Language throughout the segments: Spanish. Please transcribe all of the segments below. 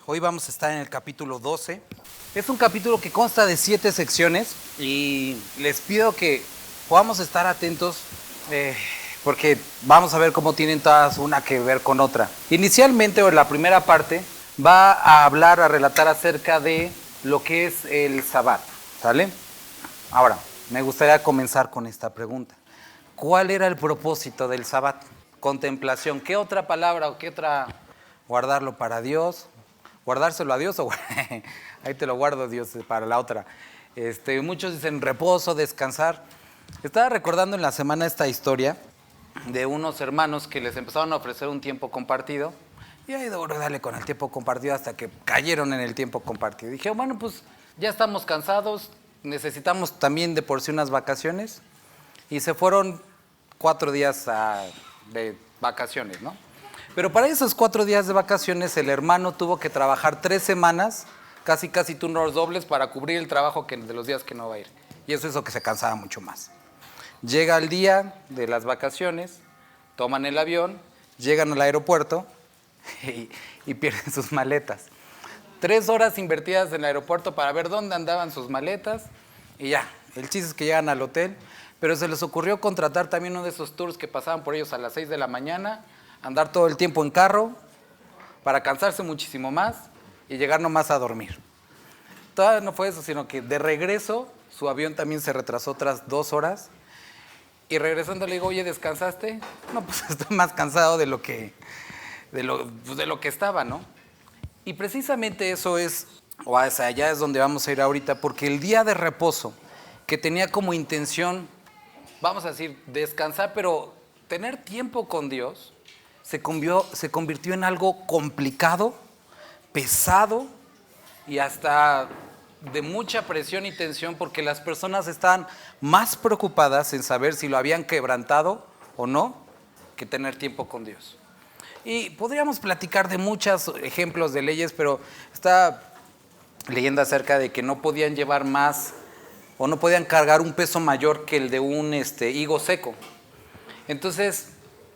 Hoy vamos a estar en el capítulo 12. Es un capítulo que consta de 7 secciones y les pido que podamos estar atentos porque vamos a ver cómo tienen todas una que ver con otra. Inicialmente, en la primera parte, va a hablar, a relatar acerca de lo que es el Sabbat, ¿sale? Ahora, me gustaría comenzar con esta pregunta. ¿Cuál era el propósito del Sabbat? Contemplación. ¿Qué otra palabra o qué otra? Guardarlo para Dios. ¿Guardárselo a Dios o ahí te lo guardo Dios para la otra? Muchos dicen reposo, descansar. Estaba recordando en la semana esta historia de unos hermanos que les empezaron a ofrecer un tiempo compartido y ahí duro darle con el tiempo compartido hasta que cayeron en el tiempo compartido. Dije, bueno, pues ya estamos cansados, necesitamos también de por sí unas vacaciones y se fueron 4 días de vacaciones, ¿no? Pero para esos 4 días de vacaciones el hermano tuvo que trabajar 3 semanas, casi turnos dobles para cubrir el trabajo de los días que no va a ir. Y eso hizo que se cansara mucho más. Llega el día de las vacaciones, toman el avión, llegan al aeropuerto y pierden sus maletas. 3 horas invertidas en el aeropuerto para ver dónde andaban sus maletas y ya. El chiste es que llegan al hotel, pero se les ocurrió contratar también uno de esos tours que pasaban por ellos a las 6 de la mañana, andar todo el tiempo en carro para cansarse muchísimo más y llegar nomás a dormir. Todavía no fue eso, sino que de regreso su avión también se retrasó otras 2 horas y regresando le digo, oye, ¿descansaste? No, pues estoy más cansado de lo que estaba, ¿no? Y precisamente eso es, o hacia allá es donde vamos a ir ahorita, porque el día de reposo que tenía como intención, vamos a decir, descansar, pero tener tiempo con Dios, se convirtió en algo complicado, pesado y hasta de mucha presión y tensión porque las personas estaban más preocupadas en saber si lo habían quebrantado o no que tener tiempo con Dios. Y podríamos platicar de muchos ejemplos de leyes, pero está leyendo acerca de que no podían llevar más o no podían cargar un peso mayor que el de un higo seco. Entonces,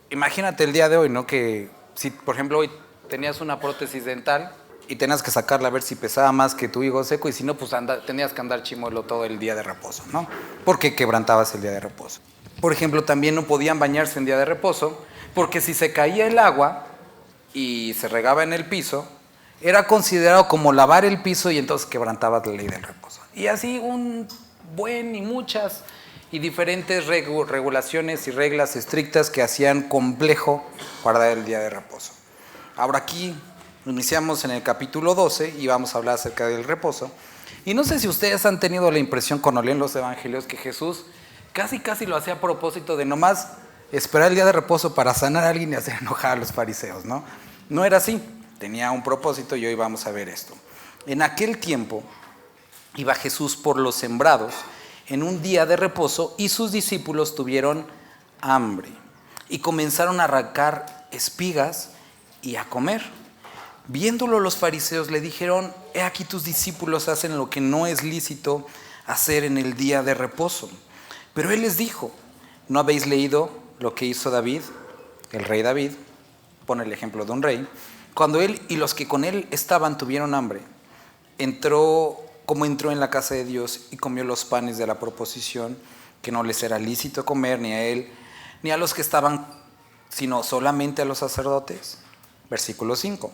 imagínate el día de hoy, ¿no? Que si, por ejemplo, hoy tenías una prótesis dental y tenías que sacarla a ver si pesaba más que tu higo seco y si no, pues tenías que andar chimuelo todo el día de reposo, ¿no? Porque quebrantabas el día de reposo. Por ejemplo, también no podían bañarse en día de reposo porque si se caía el agua y se regaba en el piso, era considerado como lavar el piso y entonces quebrantabas la ley del reposo. Y así muchas y diferentes regulaciones y reglas estrictas que hacían complejo guardar el día de reposo. Ahora aquí iniciamos en el capítulo 12 y vamos a hablar acerca del reposo. Y no sé si ustedes han tenido la impresión cuando leen los evangelios que Jesús casi lo hacía a propósito de nomás esperar el día de reposo para sanar a alguien y hacer enojar a los fariseos, ¿no? No era así, tenía un propósito y hoy vamos a ver esto. En aquel tiempo iba Jesús por los sembrados en un día de reposo y sus discípulos tuvieron hambre y comenzaron a arrancar espigas y a comer. Viéndolo los fariseos le dijeron, he aquí tus discípulos hacen lo que no es lícito hacer en el día de reposo. Pero él les dijo, ¿no habéis leído lo que hizo David, el rey David? Pone el ejemplo de un rey. Cuando él y los que con él estaban tuvieron hambre, entró en la casa de Dios y comió los panes de la proposición, que no les era lícito comer ni a él, ni a los que estaban, sino solamente a los sacerdotes. Versículo 5.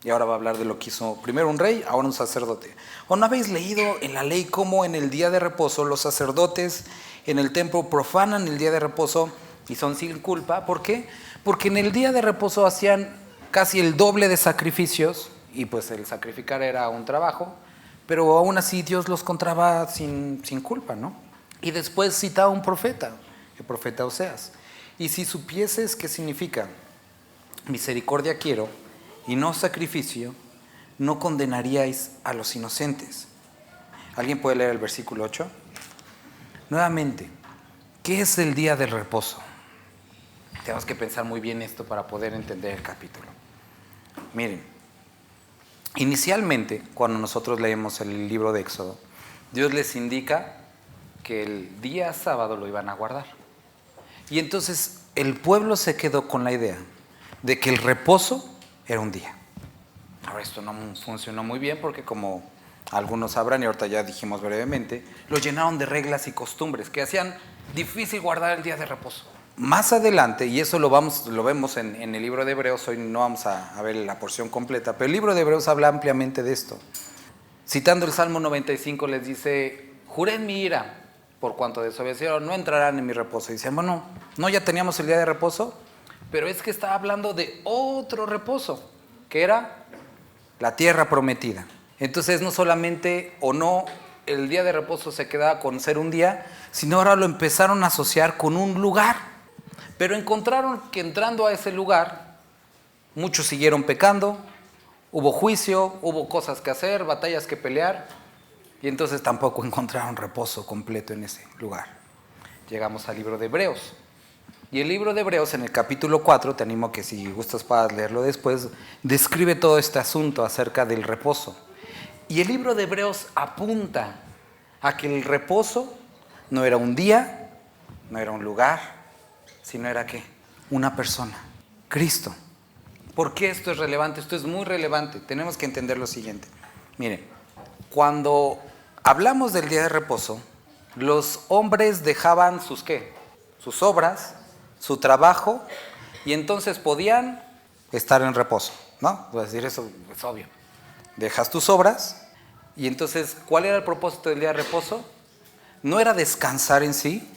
Y ahora va a hablar de lo que hizo primero un rey, ahora un sacerdote. ¿O no habéis leído en la ley cómo en el día de reposo los sacerdotes en el templo profanan el día de reposo y son sin culpa? ¿Por qué? Porque en el día de reposo hacían casi el doble de sacrificios y pues el sacrificar era un trabajo, pero aún así Dios los encontraba sin culpa, ¿no? Y después citaba un profeta, el profeta Oseas. Y si supieses qué significa misericordia quiero y no sacrificio, no condenaríais a los inocentes. ¿Alguien puede leer el versículo 8? Nuevamente, ¿qué es el día del reposo? Tenemos que pensar muy bien esto para poder entender el capítulo. Miren, inicialmente, cuando nosotros leemos el libro de Éxodo, Dios les indica que el día sábado lo iban a guardar. Y entonces el pueblo se quedó con la idea de que el reposo era un día. Ahora, esto no funcionó muy bien porque, como algunos sabrán, y ahorita ya dijimos brevemente, lo llenaron de reglas y costumbres que hacían difícil guardar el día de reposo. Más adelante, y eso lo vemos en el libro de Hebreos, hoy no vamos a ver la porción completa, pero el libro de Hebreos habla ampliamente de esto. Citando el Salmo 95 les dice: juré en mi ira, por cuanto desobedecieron, no entrarán en mi reposo. Y dicen, bueno, no, ya teníamos el día de reposo, pero es que está hablando de otro reposo, que era la tierra prometida. Entonces no solamente o no el día de reposo se quedaba con ser un día, sino ahora lo empezaron a asociar con un lugar. Pero encontraron que entrando a ese lugar, muchos siguieron pecando, hubo juicio, hubo cosas que hacer, batallas que pelear, y entonces tampoco encontraron reposo completo en ese lugar. Llegamos al libro de Hebreos. Y el libro de Hebreos, en el capítulo 4, te animo a que si gustas puedas leerlo después, describe todo este asunto acerca del reposo. Y el libro de Hebreos apunta a que el reposo no era un día, no era un lugar, sino era ¿qué? Una persona, Cristo. ¿Por qué esto es relevante? Esto es muy relevante. Tenemos que entender lo siguiente. Miren, cuando hablamos del día de reposo, los hombres dejaban sus ¿qué? Sus obras, su trabajo, y entonces podían estar en reposo, ¿no? Voy a decir, eso es obvio. Dejas tus obras, y entonces, ¿cuál era el propósito del día de reposo? No era descansar en sí,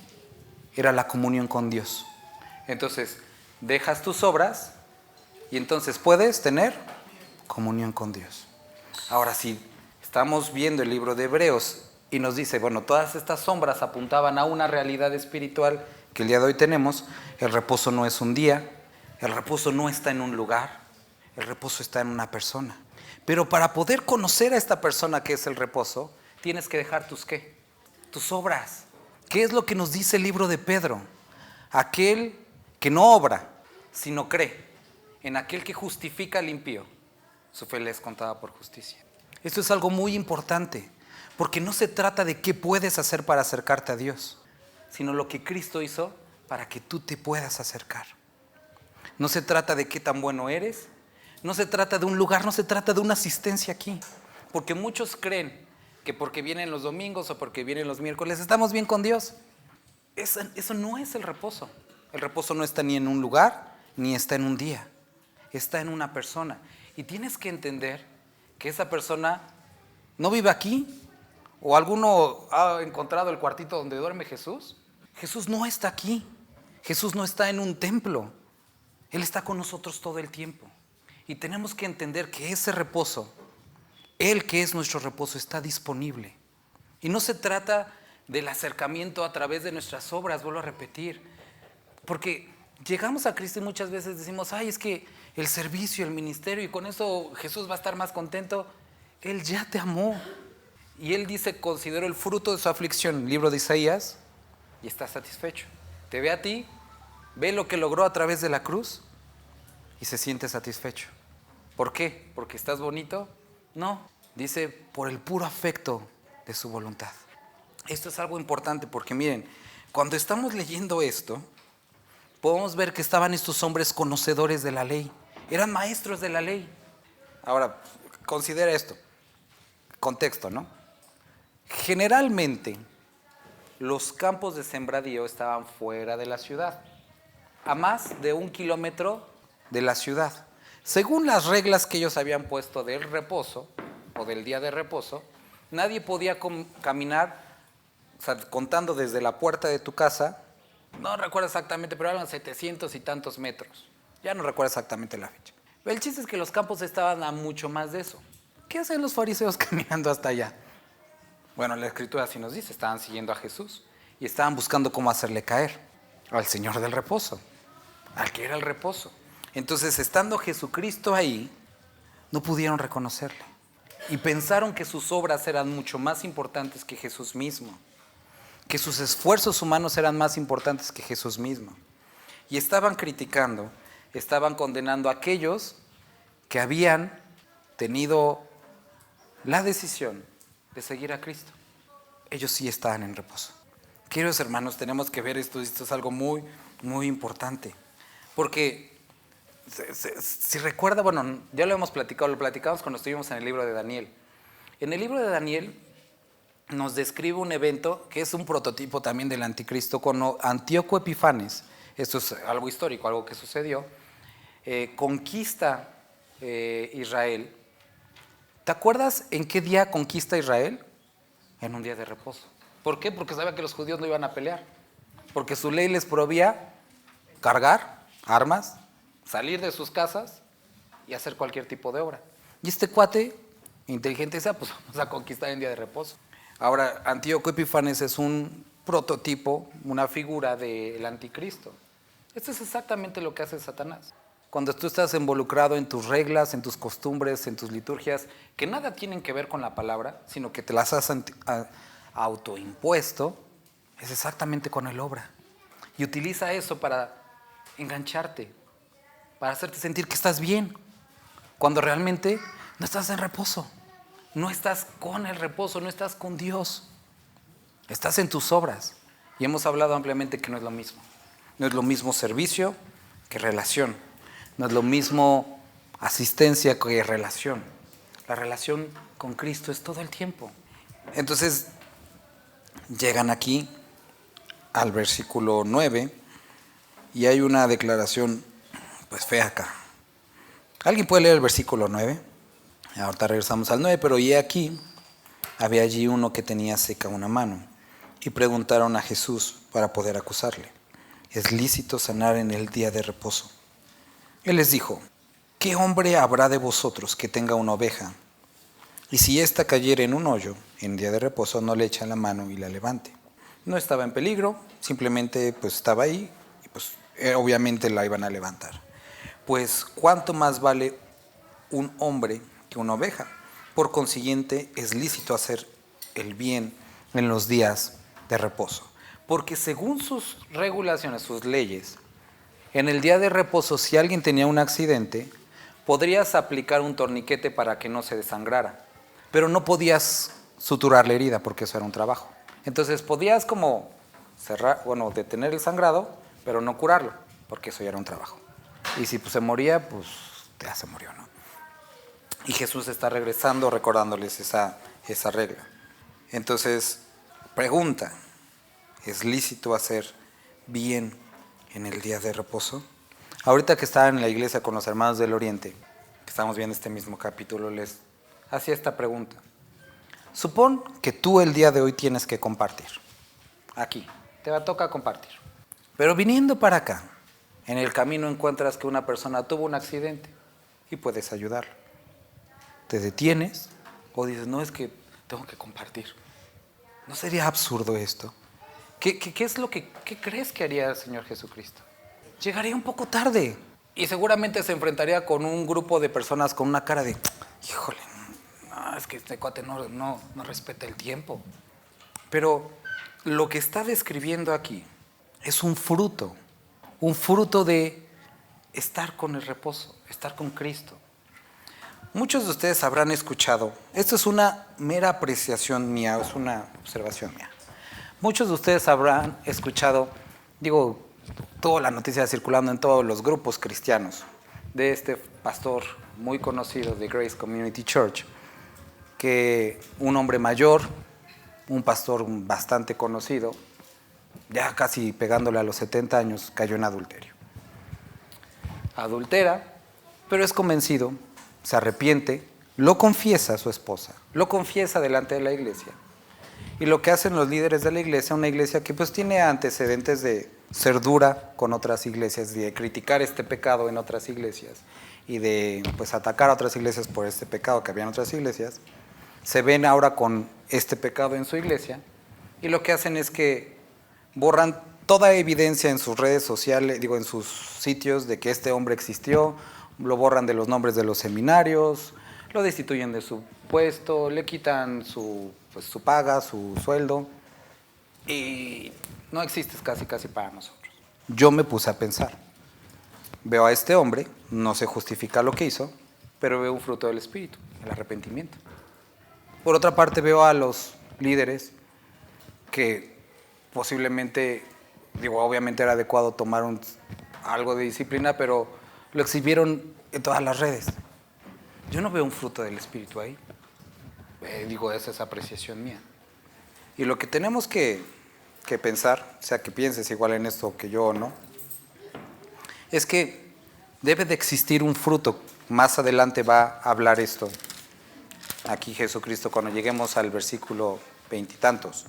era la comunión con Dios. Entonces, dejas tus obras, y entonces puedes tener comunión con Dios. Ahora, si estamos viendo el libro de Hebreos y nos dice, bueno, todas estas sombras apuntaban a una realidad espiritual que el día de hoy tenemos, el reposo no es un día, el reposo no está en un lugar, el reposo está en una persona. Pero para poder conocer a esta persona que es el reposo, tienes que dejar tus ¿qué? Tus obras. ¿Qué es lo que nos dice el libro de Pedro? Aquel que no obra, sino cree en aquel que justifica al impío, su fe le es contada por justicia. Esto es algo muy importante, porque no se trata de qué puedes hacer para acercarte a Dios, sino lo que Cristo hizo para que tú te puedas acercar. No se trata de qué tan bueno eres, no se trata de un lugar, no se trata de una asistencia aquí, porque muchos creen que porque vienen los domingos o porque vienen los miércoles estamos bien con Dios. Eso no es el reposo. El reposo no está ni en un lugar, ni está en un día. Está en una persona. Y tienes que entender que esa persona no vive aquí. ¿O alguno ha encontrado el cuartito donde duerme Jesús? Jesús no está aquí. Jesús no está en un templo. Él está con nosotros todo el tiempo. Y tenemos que entender que ese reposo, Él que es nuestro reposo, está disponible. Y no se trata del acercamiento a través de nuestras obras, vuelvo a repetir. Porque llegamos a Cristo y muchas veces decimos, ay, es que el servicio, el ministerio, y con eso Jesús va a estar más contento. Él ya te amó. Y Él dice, considero el fruto de su aflicción, libro de Isaías, y está satisfecho. Te ve a ti, ve lo que logró a través de la cruz y se siente satisfecho. ¿Por qué? ¿Porque estás bonito? No, dice, por el puro afecto de su voluntad. Esto es algo importante porque miren, cuando estamos leyendo esto, podemos ver que estaban estos hombres conocedores de la ley, eran maestros de la ley. Ahora, considera esto, contexto, ¿no? Generalmente, los campos de sembradío estaban fuera de la ciudad, a más de 1 kilómetro de la ciudad. Según las reglas que ellos habían puesto del reposo, o del día de reposo, nadie podía caminar, o sea, contando desde la puerta de tu casa, no recuerdo exactamente, pero eran 700 y tantos metros. Ya no recuerdo exactamente la fecha. Pero el chiste es que los campos estaban a mucho más de eso. ¿Qué hacen los fariseos caminando hasta allá? Bueno, la Escritura así nos dice, estaban siguiendo a Jesús y estaban buscando cómo hacerle caer al Señor del reposo, al que era el reposo. Entonces, estando Jesucristo ahí, no pudieron reconocerle y pensaron que sus obras eran mucho más importantes que Jesús mismo, que sus esfuerzos humanos eran más importantes que Jesús mismo. Y estaban criticando, estaban condenando a aquellos que habían tenido la decisión de seguir a Cristo. Ellos sí estaban en reposo. Queridos hermanos, tenemos que ver esto es algo muy, muy importante. Porque, si recuerda, bueno, ya lo hemos platicado, lo platicamos cuando estuvimos en el libro de Daniel. En el libro de Daniel nos describe un evento que es un prototipo también del anticristo, cuando Antíoco Epifanes, esto es algo histórico, algo que sucedió, conquista Israel. ¿Te acuerdas en qué día conquista Israel? En un día de reposo. ¿Por qué? Porque sabía que los judíos no iban a pelear. Porque su ley les prohibía cargar armas, salir de sus casas y hacer cualquier tipo de obra. Y este cuate, inteligente, decía, pues vamos a conquistar en día de reposo. Ahora, Antíoco Epifanes es un prototipo, una figura del anticristo. Esto es exactamente lo que hace Satanás. Cuando tú estás involucrado en tus reglas, en tus costumbres, en tus liturgias, que nada tienen que ver con la palabra, sino que te las has autoimpuesto, es exactamente con el obra. Y utiliza eso para engancharte, para hacerte sentir que estás bien, cuando realmente no estás en reposo. No estás con el reposo, no estás con Dios. Estás en tus obras. Y hemos hablado ampliamente que no es lo mismo. No es lo mismo servicio que relación. No es lo mismo asistencia que relación. La relación con Cristo es todo el tiempo. Entonces, llegan aquí al versículo 9 y hay una declaración pues fea acá. ¿Alguien puede leer el versículo 9? Ahorita regresamos al 9, pero y aquí, había allí uno que tenía seca una mano y preguntaron a Jesús para poder acusarle: ¿es lícito sanar en el día de reposo? Él les dijo: ¿qué hombre habrá de vosotros que tenga una oveja y si ésta cayere en un hoyo en día de reposo no le echa la mano y la levante? No estaba en peligro, simplemente pues estaba ahí y pues obviamente la iban a levantar. Pues ¿cuánto más vale un hombre que una oveja? Por consiguiente es lícito hacer el bien en los días de reposo, porque según sus regulaciones, sus leyes, en el día de reposo, si alguien tenía un accidente, podrías aplicar un torniquete para que no se desangrara, pero no podías suturar la herida porque eso era un trabajo. Entonces podías como cerrar, bueno, detener el sangrado, pero no curarlo, porque eso ya era un trabajo. Y si pues, se moría, pues ya se murió, ¿no? Y Jesús está regresando, recordándoles esa regla. Entonces, pregunta: ¿es lícito hacer bien en el día de reposo? Ahorita que estaba en la iglesia con los hermanos del Oriente, que estamos viendo este mismo capítulo, les hacía esta pregunta. Supón que tú el día de hoy tienes que compartir. Aquí, te toca compartir. Pero viniendo para acá, en el camino encuentras que una persona tuvo un accidente y puedes ayudarlo. Te detienes o dices, no, es que tengo que compartir. ¿No sería absurdo esto? ¿Qué crees que haría el Señor Jesucristo? Llegaría un poco tarde y seguramente se enfrentaría con un grupo de personas con una cara de, híjole, no, es que este cuate no respeta el tiempo. Pero lo que está describiendo aquí es un fruto de estar con el reposo, estar con Cristo. Muchos de ustedes habrán escuchado, esto es una mera apreciación mía, es una observación mía. Muchos de ustedes habrán escuchado, toda la noticia circulando en todos los grupos cristianos de este pastor muy conocido de Grace Community Church, que un hombre mayor, un pastor bastante conocido, ya casi pegándole a los 70 años, cayó en adulterio. Adultera, pero es convencido, se arrepiente, lo confiesa a su esposa, lo confiesa delante de la iglesia. Y lo que hacen los líderes de la iglesia, una iglesia que pues tiene antecedentes de ser dura con otras iglesias, de criticar este pecado en otras iglesias y de pues atacar a otras iglesias por este pecado que había en otras iglesias, se ven ahora con este pecado en su iglesia y lo que hacen es que borran toda evidencia en sus redes sociales, en sus sitios de que este hombre existió, lo borran de los nombres de los seminarios, lo destituyen de su puesto, le quitan su paga, su sueldo y no existes casi para nosotros. Yo me puse a pensar, veo a este hombre, no se justifica lo que hizo, pero veo un fruto del Espíritu, el arrepentimiento. Por otra parte veo a los líderes que posiblemente Digo, obviamente era adecuado tomar algo de disciplina, pero lo exhibieron en todas las redes. Yo no veo un fruto del Espíritu ahí. Digo, esa es apreciación mía. Y lo que tenemos que pensar, o sea, que pienses igual en esto que yo o no, es que debe de existir un fruto. Más adelante va a hablar esto. Aquí Jesucristo, cuando lleguemos al versículo 20 y tantos,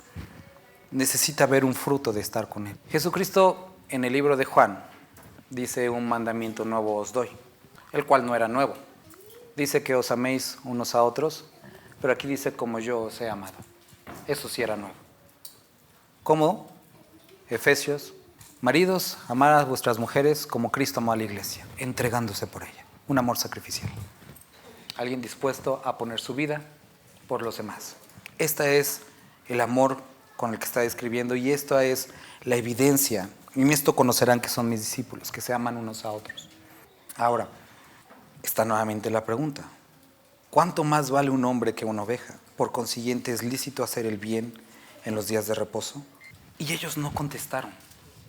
necesita ver un fruto de estar con Él. Jesucristo en el libro de Juan dice: un mandamiento nuevo os doy, el cual no era nuevo. Dice que os améis unos a otros, pero aquí dice: como yo os he amado. Eso sí era nuevo. ¿Cómo? Efesios: maridos, amad a vuestras mujeres como Cristo amó a la iglesia, entregándose por ella. Un amor sacrificial. Alguien dispuesto a poner su vida por los demás. Este es el amor con el que está describiendo, y esto es la evidencia. Y en esto conocerán que son mis discípulos, que se aman unos a otros. Ahora, está nuevamente la pregunta: ¿cuánto más vale un hombre que una oveja? Por consiguiente, ¿es lícito hacer el bien en los días de reposo? Y ellos no contestaron.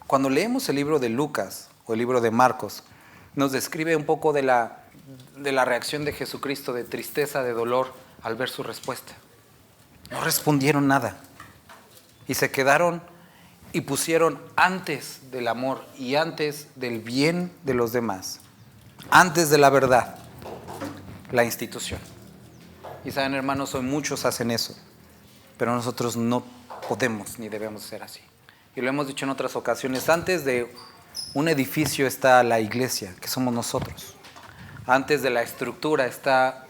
Cuando leemos el libro de Lucas o el libro de Marcos, nos describe un poco de la reacción de Jesucristo, de tristeza, de dolor, al ver su respuesta. No respondieron nada. Y se quedaron y pusieron antes del amor y antes del bien de los demás, antes de la verdad, la institución. Y saben, hermanos, hoy muchos hacen eso, pero nosotros no podemos ni debemos ser así. Y lo hemos dicho en otras ocasiones: antes de un edificio está la iglesia, que somos nosotros. Antes de la estructura está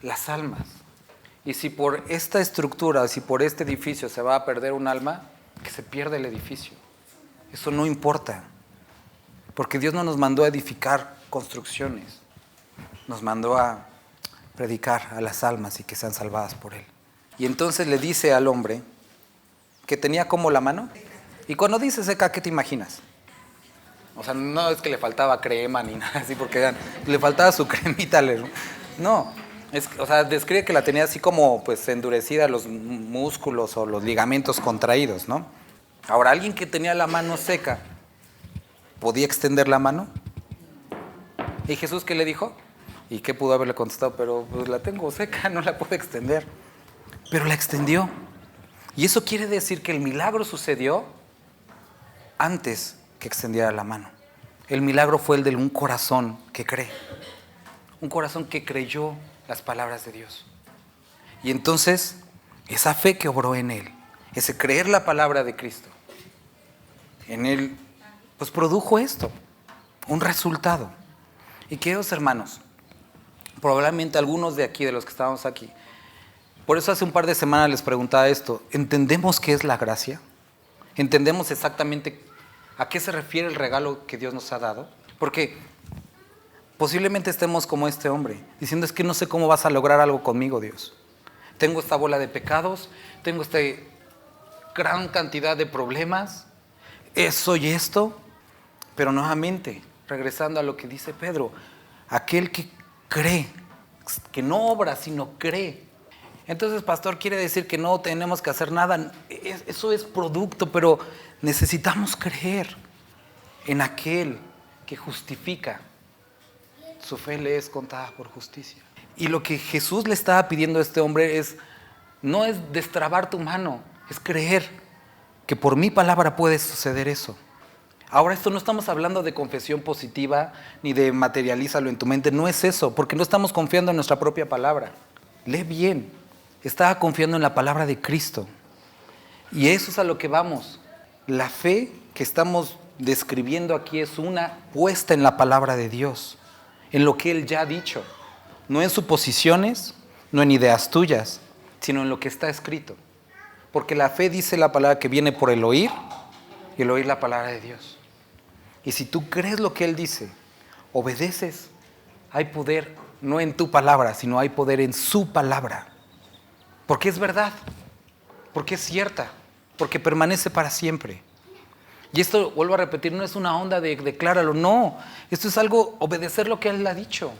las almas. Y si por esta estructura, si por este edificio se va a perder un alma, que se pierda el edificio. Eso no importa, porque Dios no nos mandó a edificar construcciones, nos mandó a predicar a las almas y que sean salvadas por Él. Y entonces le dice al hombre que tenía como la mano. Y cuando dice seca, ¿qué te imaginas? O sea, no es que le faltaba crema ni nada así, porque le faltaba su cremita. No, o sea, describe que la tenía así como pues endurecida, los músculos o los ligamentos contraídos, ¿no? Ahora, alguien que tenía la mano seca, ¿podía extender la mano? ¿Y Jesús qué le dijo? ¿Y qué pudo haberle contestado? Pero pues la tengo seca, no la puedo extender. Pero la extendió. Y eso quiere decir que el milagro sucedió antes que extendiera la mano. El milagro fue el de un corazón que cree. Un corazón que creyó las palabras de Dios. Y entonces, esa fe que obró en él, ese creer la palabra de Cristo, en él, pues produjo esto, un resultado. Y queridos hermanos, probablemente algunos de aquí, de los que estábamos aquí, por eso hace un par de semanas les preguntaba esto: ¿entendemos qué es la gracia? ¿Entendemos exactamente a qué se refiere el regalo que Dios nos ha dado? Porque posiblemente estemos como este hombre, diciendo: es que no sé cómo vas a lograr algo conmigo, Dios. Tengo esta bola de pecados, tengo esta gran cantidad de problemas, eso y esto. Pero nuevamente, regresando a lo que dice Pedro, aquel que cree, que no obra, sino cree. Entonces, pastor, quiere decir que no tenemos que hacer nada. Eso es producto, pero necesitamos creer en aquel que justifica. Su fe le es contada por justicia. Y lo que Jesús le estaba pidiendo a este hombre no es destrabar tu mano, es creer que por mi palabra puede suceder eso. Ahora, esto no estamos hablando de confesión positiva ni de materialízalo en tu mente, no es eso, porque no estamos confiando en nuestra propia palabra. Lee bien, estaba confiando en la palabra de Cristo. Y eso es a lo que vamos. La fe que estamos describiendo aquí es una puesta en la palabra de Dios, en lo que Él ya ha dicho, no en suposiciones, no en ideas tuyas, sino en lo que está escrito. Porque la fe, dice la palabra, que viene por el oír, y el oír la palabra de Dios. Y si tú crees lo que Él dice, obedeces, hay poder no en tu palabra, sino hay poder en su palabra. Porque es verdad, porque es cierta, porque permanece para siempre. Y esto, vuelvo a repetir, no es una onda de decláralo, no. Esto es algo, obedecer lo que Él ha dicho.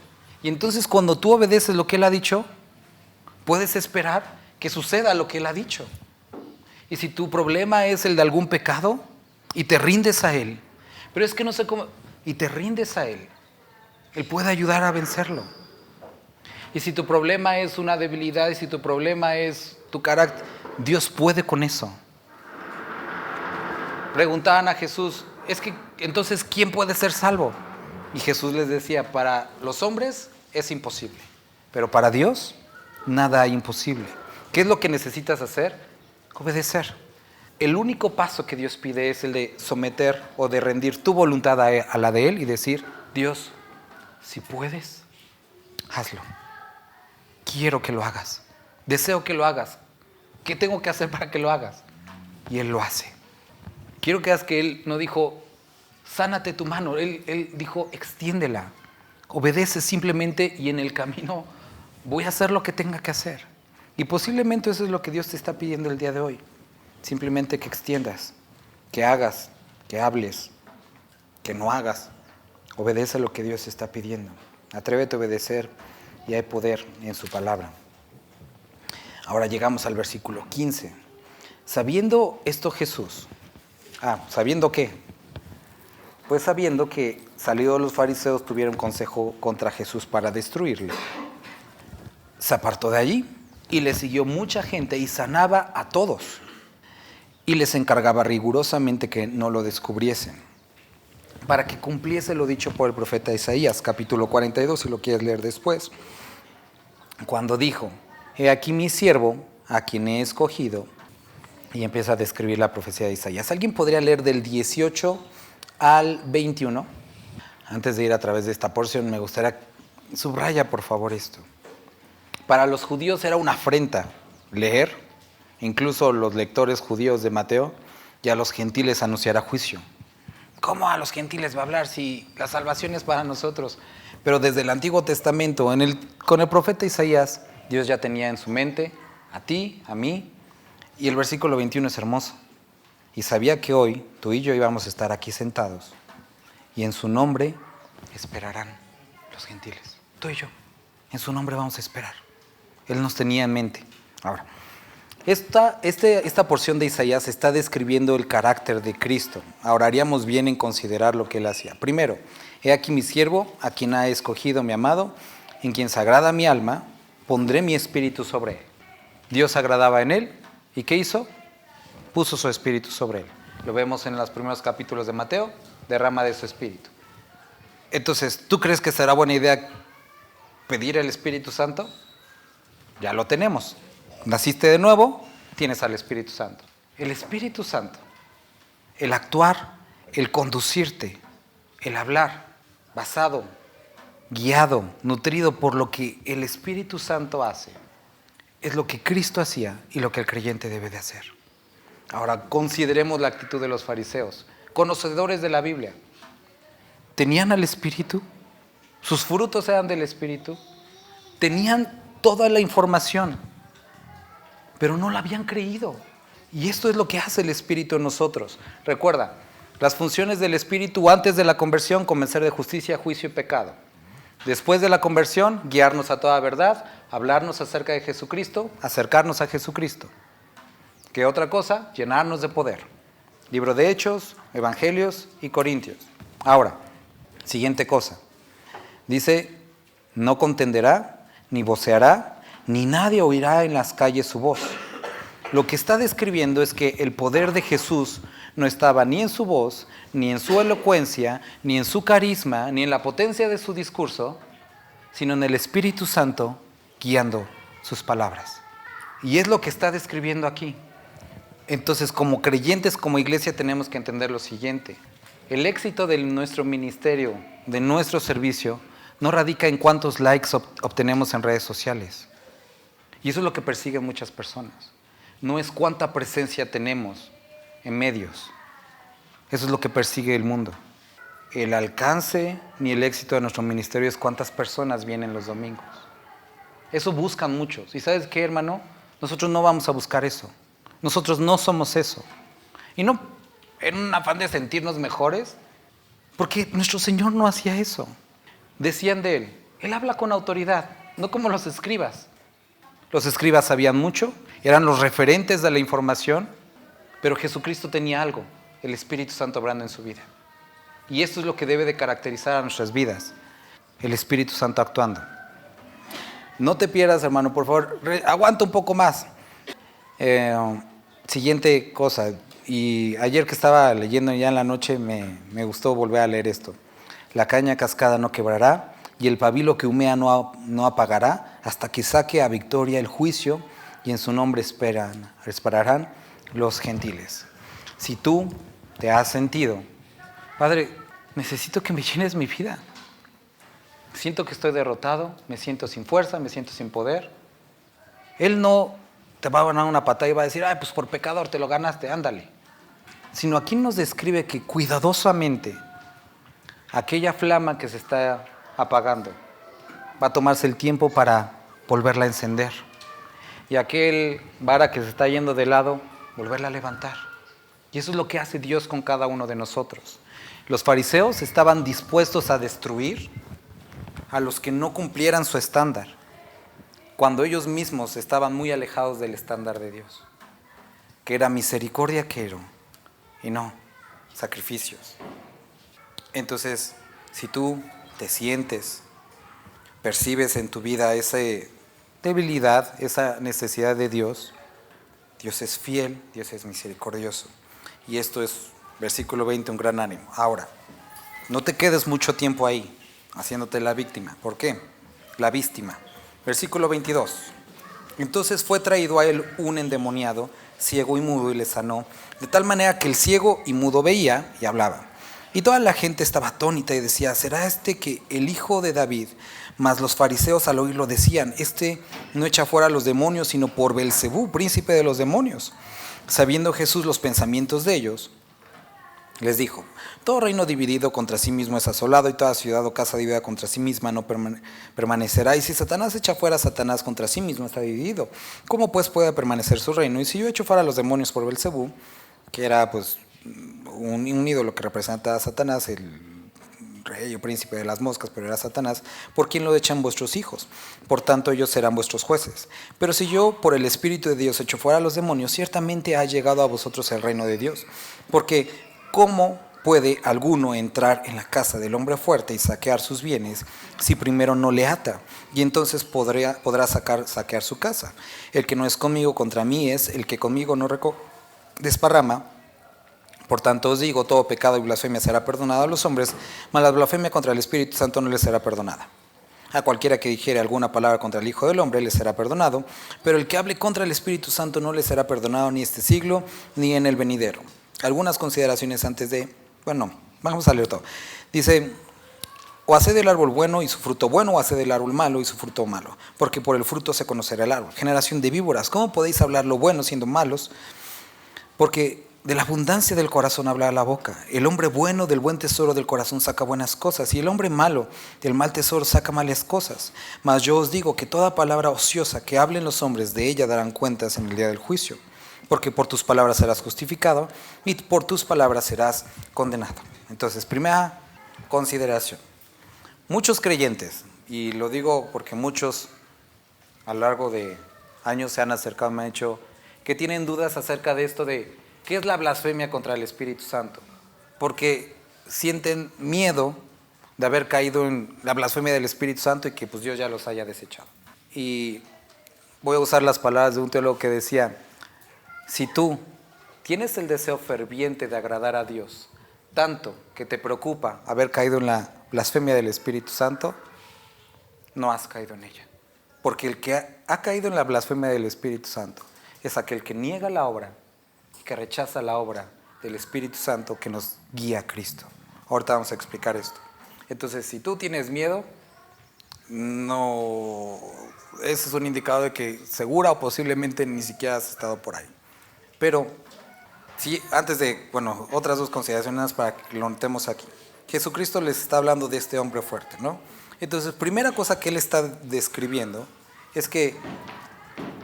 Y entonces cuando tú obedeces lo que Él ha dicho, puedes esperar que suceda lo que Él ha dicho. Y si tu problema es el de algún pecado, y te rindes a Él, pero es que no sé cómo, y te rindes a Él, Él puede ayudar a vencerlo. Y si tu problema es una debilidad, y si tu problema es tu carácter, Dios puede con eso. Preguntaban a Jesús, es que entonces, ¿quién puede ser salvo? Y Jesús les decía, para los hombres es imposible, pero para Dios nada hay imposible. ¿Qué es lo que necesitas hacer? Obedecer. El único paso que Dios pide es el de someter o de rendir tu voluntad a la de Él y decir, Dios, si puedes, hazlo. Quiero que lo hagas. Deseo que lo hagas. ¿Qué tengo que hacer para que lo hagas? Y Él lo hace. Quiero que veas que Él no dijo, sánate tu mano. Él dijo, extiéndela. Obedece simplemente y en el camino voy a hacer lo que tenga que hacer. Y posiblemente eso es lo que Dios te está pidiendo el día de hoy. Simplemente que extiendas, que hagas, que hables, que no hagas. Obedece lo que Dios está pidiendo. Atrévete a obedecer y hay poder en su palabra. Ahora llegamos al versículo 15. Sabiendo esto Jesús. ¿Sabiendo qué? Pues sabiendo que salidos los fariseos tuvieron consejo contra Jesús para destruirle. Se apartó de allí y le siguió mucha gente y sanaba a todos. Y les encargaba rigurosamente que no lo descubriesen, para que cumpliese lo dicho por el profeta Isaías, capítulo 42, si lo quieres leer después, cuando dijo, he aquí mi siervo, a quien he escogido, y empieza a describir la profecía de Isaías. ¿Alguien podría leer del 18 al 21? Antes de ir a través de esta porción, me gustaría, subraya por favor esto. Para los judíos era una afrenta leer. Incluso los lectores judíos de Mateo, y a los gentiles anunciará juicio. ¿Cómo a los gentiles va a hablar si la salvación es para nosotros? Pero desde el Antiguo Testamento, con el profeta Isaías, Dios ya tenía en su mente a ti, a mí, y el versículo 21 es hermoso. Y sabía que hoy tú y yo íbamos a estar aquí sentados, y en su nombre esperarán los gentiles. Tú y yo, en su nombre vamos a esperar. Él nos tenía en mente. Ahora, esta porción de Isaías está describiendo el carácter de Cristo. Ahora haríamos bien en considerar lo que Él hacía. Primero, he aquí mi siervo, a quien ha escogido mi amado, en quien se agrada mi alma, pondré mi espíritu sobre él. Dios agradaba en él, ¿y qué hizo? Puso su espíritu sobre él. Lo vemos en los primeros capítulos de Mateo, derrama de su espíritu. Entonces, ¿tú crees que será buena idea pedir el Espíritu Santo? Ya lo tenemos. Naciste de nuevo, tienes al Espíritu Santo. El Espíritu Santo, el actuar, el conducirte, el hablar, basado, guiado, nutrido por lo que el Espíritu Santo hace, es lo que Cristo hacía y lo que el creyente debe de hacer. Ahora, consideremos la actitud de los fariseos, conocedores de la Biblia. ¿Tenían al Espíritu? ¿Sus frutos eran del Espíritu? Tenían toda la información, pero no la habían creído. Y esto es lo que hace el Espíritu en nosotros. Recuerda, las funciones del Espíritu antes de la conversión, convencer de justicia, juicio y pecado. Después de la conversión, guiarnos a toda verdad, hablarnos acerca de Jesucristo, acercarnos a Jesucristo. ¿Qué otra cosa? Llenarnos de poder. Libro de Hechos, Evangelios y Corintios. Ahora, siguiente cosa. Dice, no contenderá, ni voceará, ni nadie oirá en las calles su voz. Lo que está describiendo es que el poder de Jesús no estaba ni en su voz, ni en su elocuencia, ni en su carisma, ni en la potencia de su discurso, sino en el Espíritu Santo guiando sus palabras. Y es lo que está describiendo aquí. Entonces, como creyentes, como iglesia, tenemos que entender lo siguiente. El éxito de nuestro ministerio, de nuestro servicio, no radica en cuántos likes obtenemos en redes sociales. Y eso es lo que persiguen muchas personas. No es cuánta presencia tenemos en medios. Eso es lo que persigue el mundo. El alcance ni el éxito de nuestro ministerio es cuántas personas vienen los domingos. Eso buscan muchos. ¿Y sabes qué, hermano? Nosotros no vamos a buscar eso. Nosotros no somos eso. Y no en un afán de sentirnos mejores, porque nuestro Señor no hacía eso. Decían de Él, Él habla con autoridad, no como los escribas. Los escribas sabían mucho, eran los referentes de la información, pero Jesucristo tenía algo. el Espíritu Santo obrando en su vida. Y esto es lo que debe de caracterizar a nuestras vidas, el Espíritu Santo actuando. No te pierdas, hermano, por favor, aguanta un poco más. Siguiente cosa, y ayer que estaba leyendo ya en la noche me gustó volver a leer esto. La caña cascada no quebrará y el pabilo que humea no apagará hasta que saque a victoria el juicio y en su nombre esperarán los gentiles. Si tú te has sentido, Padre, necesito que me llenes mi vida. Siento que estoy derrotado, me siento sin fuerza, me siento sin poder. Él no te va a ganar una patada y va a decir, ay, pues por pecador te lo ganaste, ándale. Sino aquí nos describe que cuidadosamente aquella flama que se está apagando va a tomarse el tiempo para volverla a encender. Y aquel vara que se está yendo de lado, volverla a levantar. Y eso es lo que hace Dios con cada uno de nosotros. Los fariseos estaban dispuestos a destruir a los que no cumplieran su estándar, cuando ellos mismos estaban muy alejados del estándar de Dios, que era misericordia quiero y no sacrificios. Entonces, si tú te sientes, percibes en tu vida esa debilidad, esa necesidad de Dios, Dios es fiel, Dios es misericordioso. Y esto es, versículo 20, un gran ánimo. Ahora, no te quedes mucho tiempo ahí, haciéndote la víctima. ¿Por qué? La víctima. Versículo 22. Entonces fue traído a él un endemoniado, ciego y mudo, y le sanó, de tal manera que el ciego y mudo veía y hablaba. Y toda la gente estaba atónita y decía, ¿será este que el hijo de David? Mas los fariseos al oírlo decían, este no echa fuera a los demonios, sino por Beelzebú, príncipe de los demonios. Sabiendo Jesús los pensamientos de ellos, les dijo, todo reino dividido contra sí mismo es asolado, y toda ciudad o casa dividida contra sí misma no permanecerá. Y si Satanás echa fuera a Satanás, contra sí mismo está dividido. ¿Cómo pues puede permanecer su reino? Y si yo echo fuera a los demonios por Beelzebú, que era pues un ídolo que representa a Satanás, el rey o príncipe de las moscas, pero era Satanás, ¿por quién lo echan vuestros hijos? Por tanto ellos serán vuestros jueces. Pero si yo por el Espíritu de Dios echo fuera a los demonios, ciertamente ha llegado a vosotros el reino de Dios. Porque ¿cómo puede alguno entrar en la casa del hombre fuerte y saquear sus bienes si primero no le ata? Y entonces podrá saquear su casa. El que no es conmigo contra mí es el que conmigo no desparrama. Por tanto os digo, todo pecado y blasfemia será perdonado a los hombres, mas la blasfemia contra el Espíritu Santo no les será perdonada. A cualquiera que dijere alguna palabra contra el Hijo del Hombre le será perdonado, pero el que hable contra el Espíritu Santo no le será perdonado ni este siglo ni en el venidero. Algunas consideraciones antes de... Bueno, vamos a leer todo. Dice, o haced del árbol bueno y su fruto bueno, o haced del árbol malo y su fruto malo, porque por el fruto se conocerá el árbol. Generación de víboras, ¿cómo podéis hablar lo bueno siendo malos? Porque de la abundancia del corazón habla la boca. El hombre bueno del buen tesoro del corazón saca buenas cosas, y el hombre malo del mal tesoro saca malas cosas. Mas yo os digo que toda palabra ociosa que hablen los hombres, de ella darán cuentas en el día del juicio. Porque por tus palabras serás justificado y por tus palabras serás condenado. Entonces, primera consideración. Muchos creyentes, y lo digo porque muchos a lo largo de años se han acercado y me han dicho que tienen dudas acerca de esto de qué es la blasfemia contra el Espíritu Santo. Porque sienten miedo de haber caído en la blasfemia del Espíritu Santo y que pues Dios ya los haya desechado. Y voy a usar las palabras de un teólogo que decía, si tú tienes el deseo ferviente de agradar a Dios, tanto que te preocupa haber caído en la blasfemia del Espíritu Santo, no has caído en ella. Porque el que ha caído en la blasfemia del Espíritu Santo es aquel que niega la obra, que rechaza la obra del Espíritu Santo que nos guía a Cristo. Ahorita vamos a explicar esto. Entonces, si tú tienes miedo, no, ese es un indicador de que segura o posiblemente ni siquiera has estado por ahí. Pero, sí, antes de, otras dos consideraciones para que lo notemos aquí. Jesucristo les está hablando de este hombre fuerte, ¿no? Entonces, primera cosa que él está describiendo es que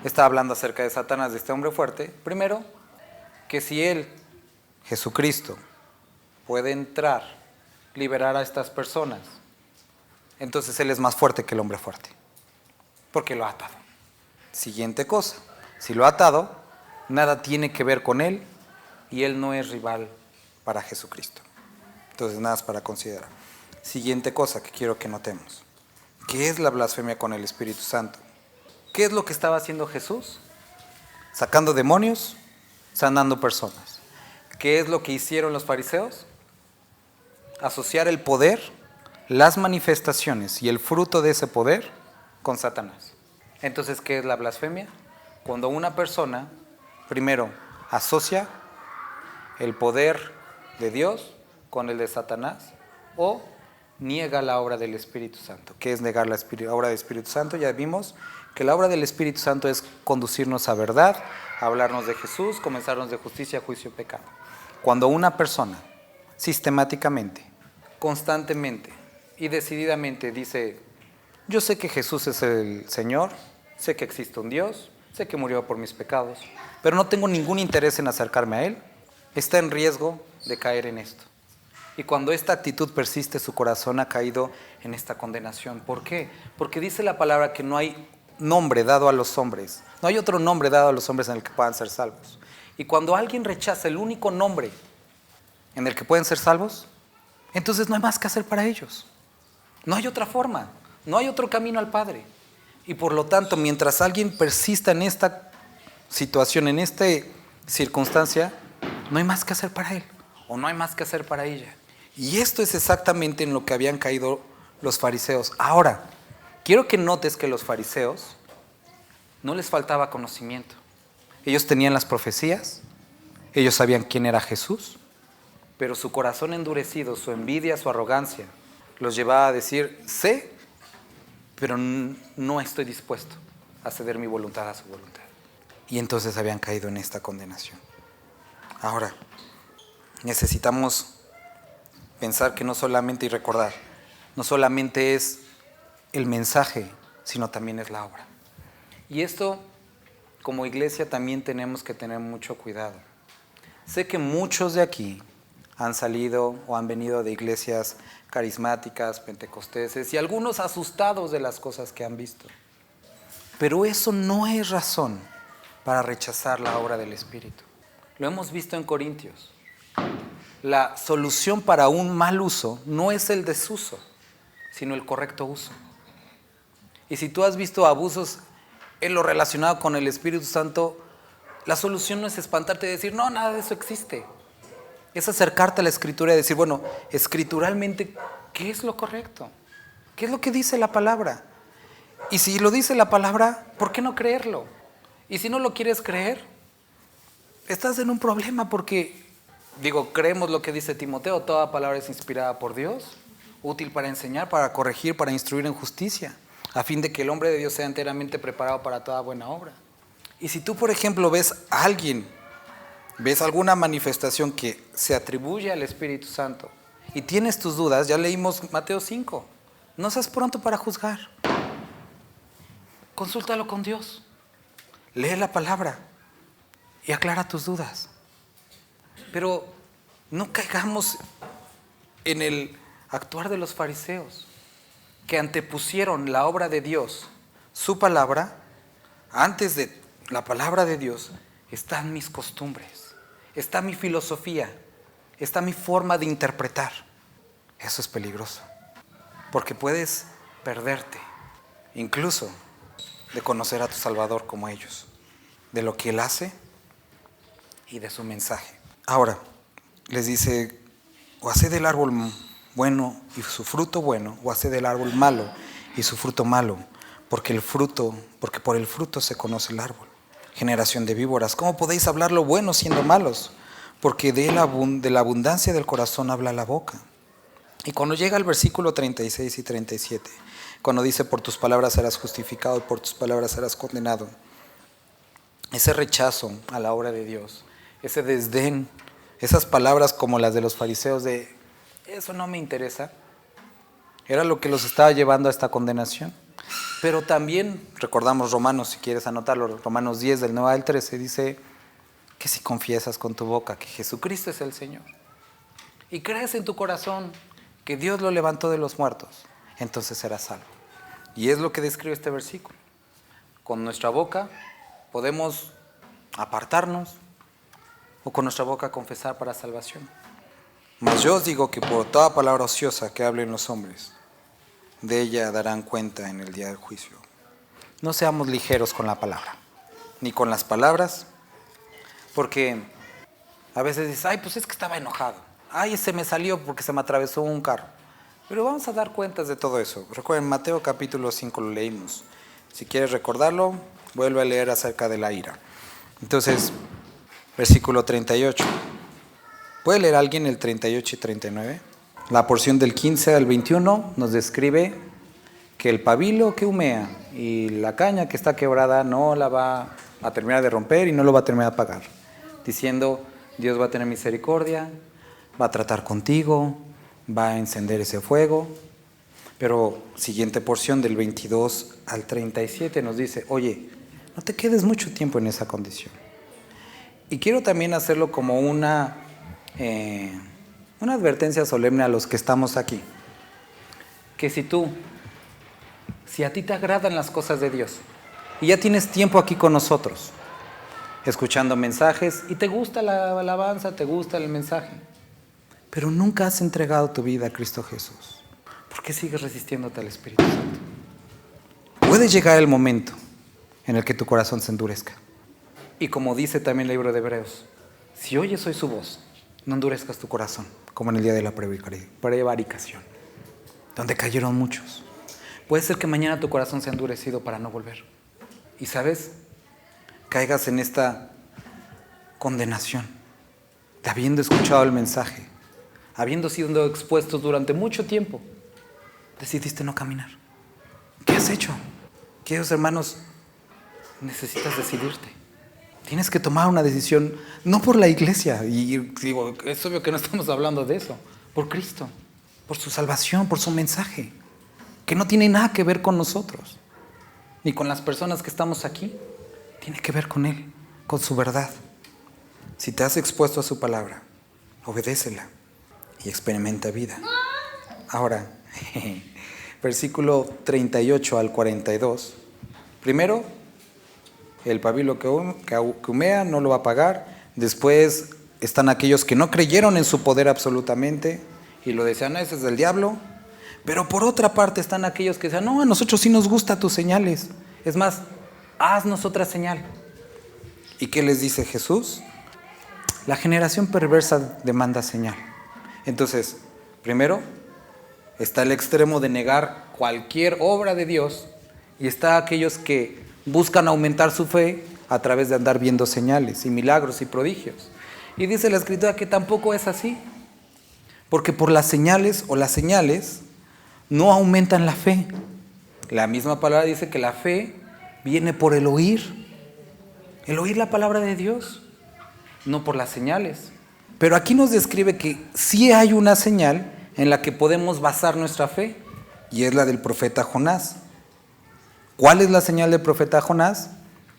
está hablando acerca de Satanás, de este hombre fuerte. Primero, que si él, Jesucristo, puede entrar, liberar a estas personas, entonces él es más fuerte que el hombre fuerte, porque lo ha atado. Siguiente cosa, si lo ha atado, nada tiene que ver con él y él no es rival para Jesucristo. Entonces, nada más para considerar. Siguiente cosa que quiero que notemos. ¿Qué es la blasfemia con el Espíritu Santo? ¿Qué es lo que estaba haciendo Jesús? Sacando demonios, Sanando personas. ¿Qué es lo que hicieron los fariseos? asociar el poder, las manifestaciones y el fruto de ese poder Con Satanás. Entonces, ¿qué es la blasfemia? Cuando una persona, primero asocia el poder de Dios con el de Satanás, o niega la obra del Espíritu Santo. que es negar la obra del Espíritu Santo. Ya vimos que la obra del Espíritu Santo es conducirnos a verdad, Hablarnos de Jesús, comenzarnos de justicia, juicio y pecado. cuando una persona sistemáticamente, Constantemente y decididamente dice: yo sé que Jesús es el Señor, sé que existe un Dios, sé que murió por mis pecados, pero no tengo ningún interés en acercarme a Él, está en riesgo de caer en esto. y cuando esta actitud persiste, su corazón ha caído En esta condenación. ¿Por qué? Porque dice la palabra que no hay nombre dado a los hombres, no hay otro nombre dado a los hombres en el que puedan ser salvos. Y cuando alguien rechaza el único nombre En el que pueden ser salvos, entonces no hay más que hacer para ellos. No hay otra forma, no hay otro camino al Padre. y por lo tanto, mientras alguien persista en esta situación, en esta circunstancia, No hay más que hacer para él, o no hay más que hacer para ella. y esto es exactamente en lo que habían caído los fariseos. Ahora, Quiero que notes que los fariseos no les faltaba conocimiento. ellos tenían las profecías, ellos sabían quién era Jesús, Pero su corazón endurecido, su envidia, su arrogancia, los llevaba a decir: sé, pero no estoy dispuesto a ceder mi voluntad a su voluntad. y entonces habían caído en esta condenación. Ahora, necesitamos pensar que no solamente, y recordar, no solamente es el mensaje, sino también es la obra. Y esto, como iglesia, también tenemos que tener mucho cuidado. Sé que muchos de aquí han salido o han venido de iglesias carismáticas, Pentecosteses y algunos asustados de las cosas que han visto. pero eso no es razón para rechazar la obra del Espíritu. Lo hemos visto en Corintios. La solución para un mal uso No es el desuso, sino el correcto uso. Y si tú has visto abusos en lo relacionado con el Espíritu Santo, la solución no es espantarte y decir: no, nada de eso existe. es acercarte a la Escritura y decir, bueno, escrituralmente, ¿Qué es lo correcto? ¿qué es lo que dice la palabra? Y si lo dice la palabra, ¿Por qué no creerlo? Y si no lo quieres creer, estás en un problema porque, creemos lo que dice Timoteo: toda palabra es inspirada por Dios, útil para enseñar, para corregir, para instruir en justicia, a fin de que el hombre de Dios sea enteramente preparado para toda buena obra. y si tú, por ejemplo, ves a alguien, ves alguna manifestación que se Atribuye al Espíritu Santo. y tienes tus dudas, ya leímos Mateo 5, no seas pronto para juzgar, Consúltalo con Dios. lee la palabra y aclara tus dudas. Pero no caigamos en el actuar de los fariseos, que antepusieron la obra de Dios. Su palabra, antes de la palabra de Dios, Están mis costumbres, está mi filosofía, está mi forma de interpretar. eso es peligroso, porque puedes Perderte. incluso de conocer a tu Salvador como ellos, de lo que Él hace y de su mensaje. Ahora, les dice, o haced del árbol bueno y su fruto bueno, o haced del árbol malo y su fruto malo, porque por el fruto se conoce el árbol. Generación de víboras, ¿cómo podéis hablar lo bueno siendo malos? Porque de la abundancia del corazón habla la boca. Y cuando llega al versículo 36 y 37, cuando dice, por tus palabras serás justificado y por tus palabras serás condenado, ese rechazo a la obra de Dios, ese desdén, esas palabras como las de los fariseos de, eso no me interesa, era lo que los estaba llevando a esta condenación. Pero también recordamos Romanos, si quieres anotarlo, Romanos 10 del 9 al 13, dice que si confiesas con tu boca que Jesucristo es el Señor Y crees en tu corazón que Dios lo levantó de los muertos, entonces serás salvo. Y es lo que describe este versículo. Con nuestra boca podemos apartarnos o con nuestra boca confesar para salvación. Mas yo os digo que por toda palabra ociosa que hablen los hombres, de ella darán cuenta en el día del juicio. No seamos ligeros con la palabra, ni con las palabras, porque a veces dices, ay, pues es que estaba enojado. Ay, se me salió porque se me atravesó un carro. Pero vamos a dar cuentas de todo eso. Recuerden, Mateo capítulo 5 lo leímos. Si quieres recordarlo, vuelve a leer acerca de la ira. Entonces, versículo 38. ¿Puede leer alguien el 38 y 39? La porción del 15 al 21 nos describe que el pabilo que humea y la caña que está quebrada no la va a terminar de romper y no lo va a terminar de apagar. Diciendo, Dios va a tener misericordia, va a tratar contigo, va a encender ese fuego. Pero siguiente porción del 22 al 37 nos dice, oye, no te quedes mucho tiempo en esa condición. Y quiero también hacerlo como una advertencia solemne a los que estamos aquí. Que si a ti te agradan las cosas de Dios y ya tienes tiempo aquí con nosotros, escuchando mensajes y te gusta la alabanza, te gusta el mensaje, pero nunca has entregado tu vida a Cristo Jesús, ¿por qué sigues resistiéndote al Espíritu Santo? Puede llegar el momento en el que tu corazón se endurezca. Y como dice también el libro de Hebreos, si oyes hoy su voz, no endurezcas tu corazón, como en el día de la prevaricación, donde cayeron muchos. Puede ser que mañana tu corazón sea endurecido para no volver. Y ¿sabes? Caigas en esta condenación de habiendo escuchado el mensaje, habiendo sido expuestos durante mucho tiempo, decidiste no caminar. ¿Qué has hecho? Queridos hermanos, necesitas decidirte. Tienes que tomar una decisión, no por la iglesia, y digo, es obvio que no estamos hablando de eso, por Cristo, por su salvación, por su mensaje, que no tiene nada que ver con nosotros, ni con las personas que estamos aquí, tiene que ver con Él, con su verdad. Si te has expuesto a su palabra, obedécela y experimenta vida. Ahora, versículo 38 al 42, primero, el pabilo que humea no lo va a pagar. Después están aquellos que no creyeron en su poder absolutamente y lo decían, ese es del diablo. Pero por otra parte están aquellos que decían, no, a nosotros sí nos gustan tus señales. Es más, haznos otra señal. ¿Y qué les dice Jesús? La generación perversa demanda señal. Entonces, primero está el extremo de negar cualquier obra de Dios y está aquellos que buscan aumentar su fe a través de andar viendo señales y milagros y prodigios. Y dice la Escritura que tampoco es así, porque por las señales no aumentan la fe. La misma palabra dice que la fe viene por el oír la palabra de Dios, no por las señales. Pero aquí nos describe que sí hay una señal en la que podemos basar nuestra fe, y es la del profeta Jonás. ¿Cuál es la señal del profeta Jonás?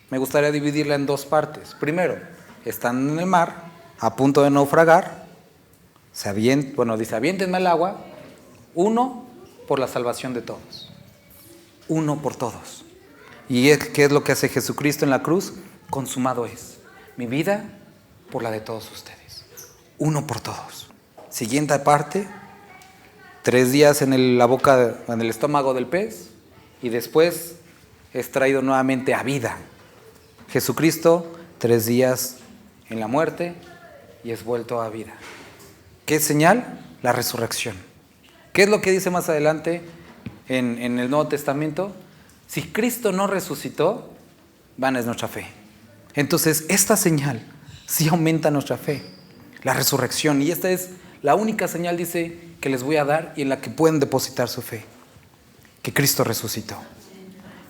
Me gustaría dividirla en dos partes. Primero, están en el mar, a punto de naufragar, dice, aviéntenme al agua, uno por la salvación de todos, uno por todos. ¿Y qué es lo que hace Jesucristo en la cruz? Consumado es, mi vida por la de todos ustedes, uno por todos. Siguiente parte, 3 días en el estómago del pez, y después es traído nuevamente a vida. Jesucristo, 3 días en la muerte y es vuelto a vida. ¿Qué señal? La resurrección. ¿Qué es lo que dice más adelante en el Nuevo Testamento? Si Cristo no resucitó, vana es nuestra fe. Entonces, esta señal sí aumenta nuestra fe, la resurrección. Y esta es la única señal, dice, que les voy a dar y en la que pueden depositar su fe, que Cristo resucitó.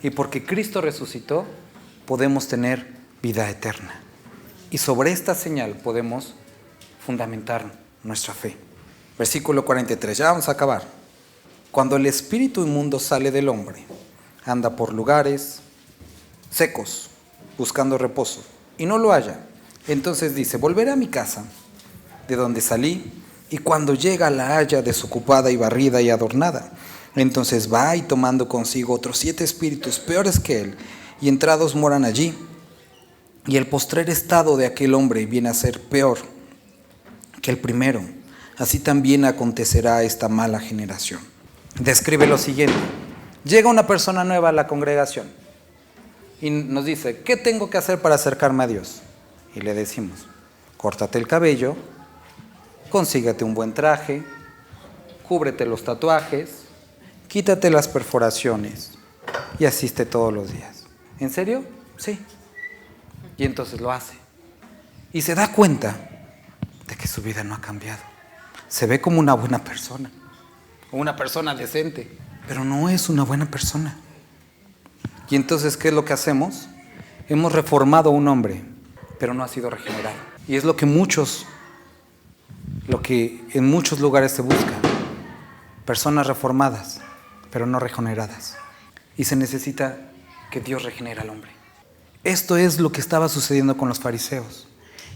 Y porque Cristo resucitó, podemos tener vida eterna. Y sobre esta señal podemos fundamentar nuestra fe. Versículo 43, ya vamos a acabar. Cuando el espíritu inmundo sale del hombre, anda por lugares secos, buscando reposo, y no lo halla. Entonces dice, volveré a mi casa, de donde salí, y cuando llega la halla desocupada y barrida y adornada. Entonces va y tomando consigo otros 7 espíritus peores que él, y entrados moran allí. Y el postrer estado de aquel hombre viene a ser peor que el primero. así también acontecerá a esta mala generación. Describe lo siguiente. Llega una persona nueva a la congregación y nos dice, ¿qué tengo que hacer para acercarme a Dios? Y le decimos, córtate el cabello, consíguete un buen traje, cúbrete los tatuajes, quítate las perforaciones y asiste todos los días. ¿En serio? Sí. Y entonces lo hace. Y se da cuenta de que su vida no ha cambiado. Se ve como una buena persona, una persona decente, pero no es una buena persona. Y entonces, ¿qué es lo que hacemos? Hemos reformado a un hombre, pero no ha sido regenerado. Y es lo que en muchos lugares se busca. Personas reformadas, pero no regeneradas. Y se necesita que Dios regenere al hombre. Esto es lo que estaba sucediendo con los fariseos.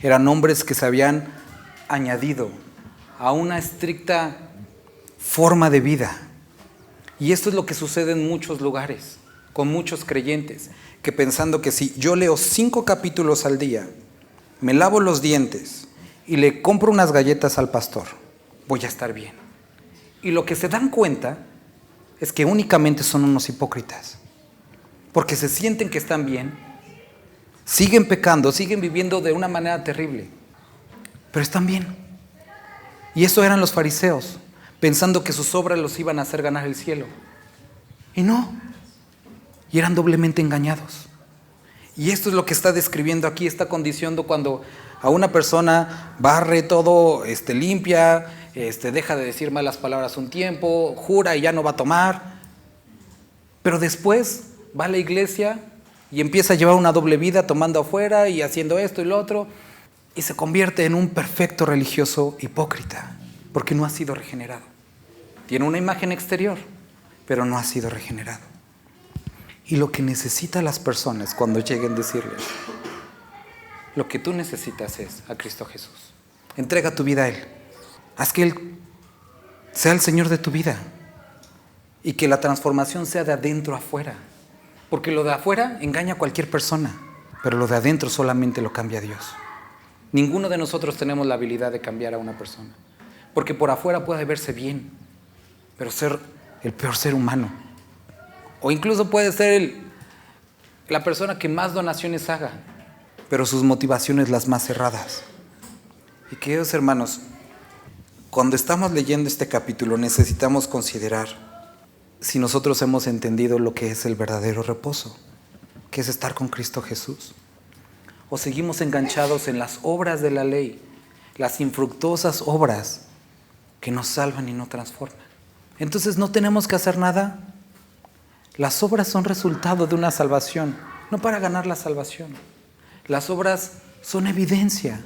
Eran hombres que se habían añadido a una estricta forma de vida. Y esto es lo que sucede en muchos lugares, con muchos creyentes, que pensando que si yo leo 5 capítulos al día, me lavo los dientes y le compro unas galletas al pastor, voy a estar bien. Y lo que se dan cuenta es que únicamente son unos hipócritas, porque se sienten que están bien, siguen pecando, siguen viviendo de una manera terrible, pero están bien. Y eso eran los fariseos, pensando que sus obras los iban a hacer ganar el cielo. Y no, y eran doblemente engañados. Y esto es lo que está describiendo aquí, está condicionando cuando a una persona barre todo, limpia, deja de decir malas palabras un tiempo, jura y ya no va a tomar. Pero después va a la iglesia y empieza a llevar una doble vida tomando afuera y haciendo esto y lo otro. Y se convierte en un perfecto religioso hipócrita, porque no ha sido regenerado. Tiene una imagen exterior, pero no ha sido regenerado. Y lo que necesitan las personas cuando lleguen a decirles, lo que tú necesitas es a Cristo Jesús. Entrega tu vida a Él. Haz que Él sea el Señor de tu vida. Y que la transformación sea de adentro a afuera. Porque lo de afuera engaña a cualquier persona, pero lo de adentro solamente lo cambia Dios. Ninguno de nosotros tenemos la habilidad de cambiar a una persona. Porque por afuera puede verse bien, pero ser el peor ser humano. O incluso puede ser la persona que más donaciones haga, pero sus motivaciones las más cerradas. Y queridos hermanos, cuando estamos leyendo este capítulo necesitamos considerar si nosotros hemos entendido lo que es el verdadero reposo, que es estar con Cristo Jesús. O seguimos enganchados en las obras de la ley, las infructuosas obras que nos salvan y no transforman. Entonces no tenemos que hacer nada. Las obras son resultado de una salvación, no para ganar la salvación. Las obras son evidencia.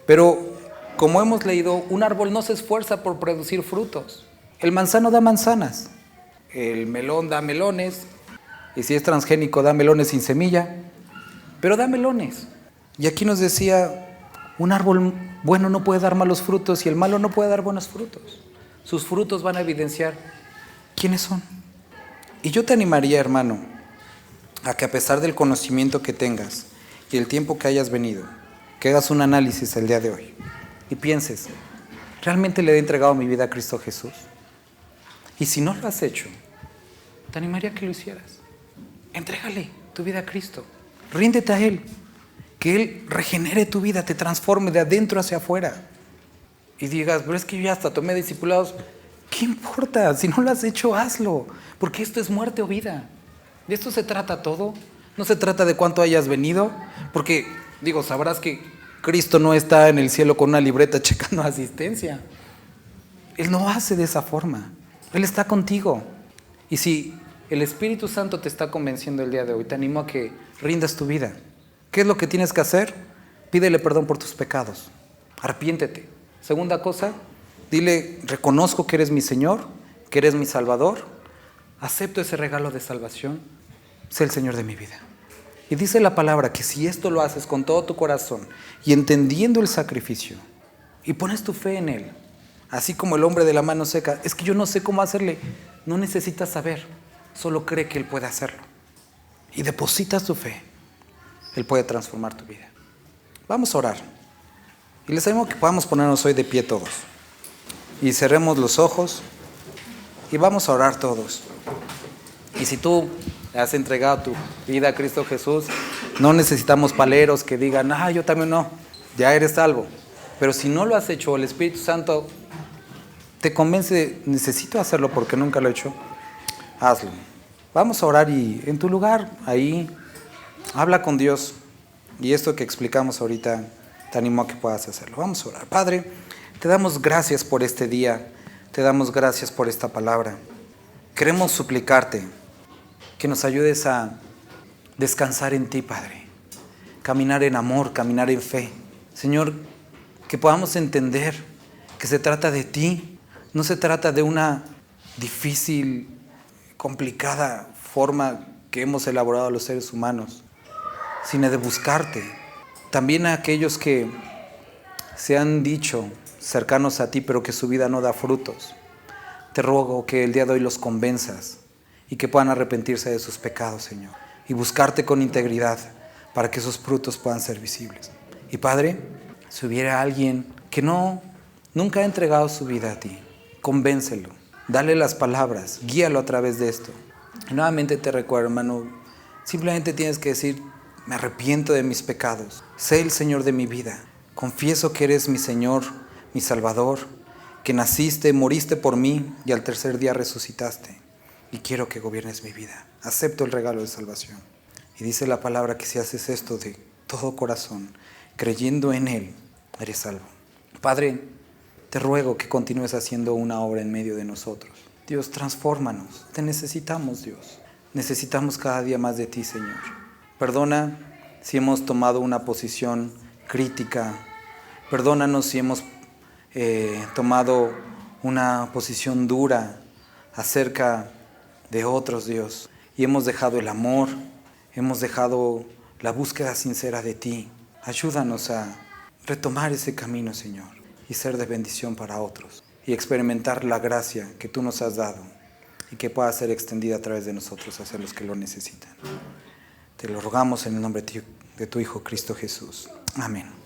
Pero como hemos leído, un árbol no se esfuerza por producir frutos. El manzano da manzanas, el melón da melones, y si es transgénico da melones sin semilla, pero da melones. Y aquí nos decía, un árbol bueno no puede dar malos frutos y el malo no puede dar buenos frutos. Sus frutos van a evidenciar quiénes son. Y yo te animaría, hermano, a que a pesar del conocimiento que tengas y el tiempo que hayas venido, que hagas un análisis el día de hoy y pienses, ¿realmente le he entregado mi vida a Cristo Jesús? Y si no lo has hecho, te animaría a que lo hicieras. Entrégale tu vida a Cristo. Ríndete a Él. Que Él regenere tu vida, te transforme de adentro hacia afuera. Y digas, pero es que yo ya hasta tomé discipulados. ¿Qué importa? Si no lo has hecho, hazlo. Porque esto es muerte o vida. De esto se trata todo. No se trata de cuánto hayas venido. Porque, sabrás que Cristo no está en el cielo con una libreta checando asistencia. Él no hace de esa forma. Él está contigo. Y si el Espíritu Santo te está convenciendo el día de hoy, te animo a que rindas tu vida. ¿Qué es lo que tienes que hacer? Pídele perdón por tus pecados. Arrepiéntete. Segunda cosa, dile, reconozco que eres mi Señor, que eres mi Salvador. Acepto ese regalo de salvación. Sé el Señor de mi vida. Y dice la palabra que si esto lo haces con todo tu corazón y entendiendo el sacrificio y pones tu fe en Él, así como el hombre de la mano seca, es que yo no sé cómo hacerle. No necesitas saber, solo cree que Él puede hacerlo. Y depositas tu fe. Él puede transformar tu vida. Vamos a orar. Y les animo que podamos ponernos hoy de pie todos. Y cerremos los ojos y vamos a orar todos. Y si tú has entregado tu vida a Cristo Jesús, no necesitamos paleros que digan, yo también no, ya eres salvo. Pero si no lo has hecho, el Espíritu Santo te convence, necesito hacerlo porque nunca lo he hecho, hazlo. Vamos a orar y en tu lugar, ahí, habla con Dios. Y esto que explicamos ahorita, te animo a que puedas hacerlo. Vamos a orar. Padre, te damos gracias por este día, te damos gracias por esta palabra. Queremos suplicarte que nos ayudes a descansar en ti, Padre. Caminar en amor, caminar en fe. Señor, que podamos entender que se trata de ti, no se trata de una difícil, complicada forma que hemos elaborado los seres humanos, sino de buscarte. También a aquellos que se han dicho cercanos a ti, pero que su vida no da frutos. Te ruego que el día de hoy los convenzas y que puedan arrepentirse de sus pecados, Señor, y buscarte con integridad para que esos frutos puedan ser visibles. Y Padre, si hubiera alguien que nunca ha entregado su vida a ti, convéncelo, dale las palabras, guíalo a través de esto. Y nuevamente te recuerdo, hermano, simplemente tienes que decir, me arrepiento de mis pecados, sé el Señor de mi vida, confieso que eres mi Señor, mi Salvador, que naciste, moriste por mí y al tercer día resucitaste. Y quiero que gobiernes mi vida. Acepto el regalo de salvación. Y dice la palabra que si haces esto de todo corazón, creyendo en Él, eres salvo. Padre, te ruego que continúes haciendo una obra en medio de nosotros. Dios, transfórmanos. Te necesitamos, Dios. Necesitamos cada día más de ti, Señor. Perdona si hemos tomado una posición crítica. Perdónanos si hemos tomado una posición dura acerca de otros, Dios, y hemos dejado el amor, hemos dejado la búsqueda sincera de ti. Ayúdanos a retomar ese camino, Señor, y ser de bendición para otros, y experimentar la gracia que tú nos has dado, y que pueda ser extendida a través de nosotros hacia los que lo necesitan. Te lo rogamos en el nombre de tu Hijo Cristo Jesús. Amén.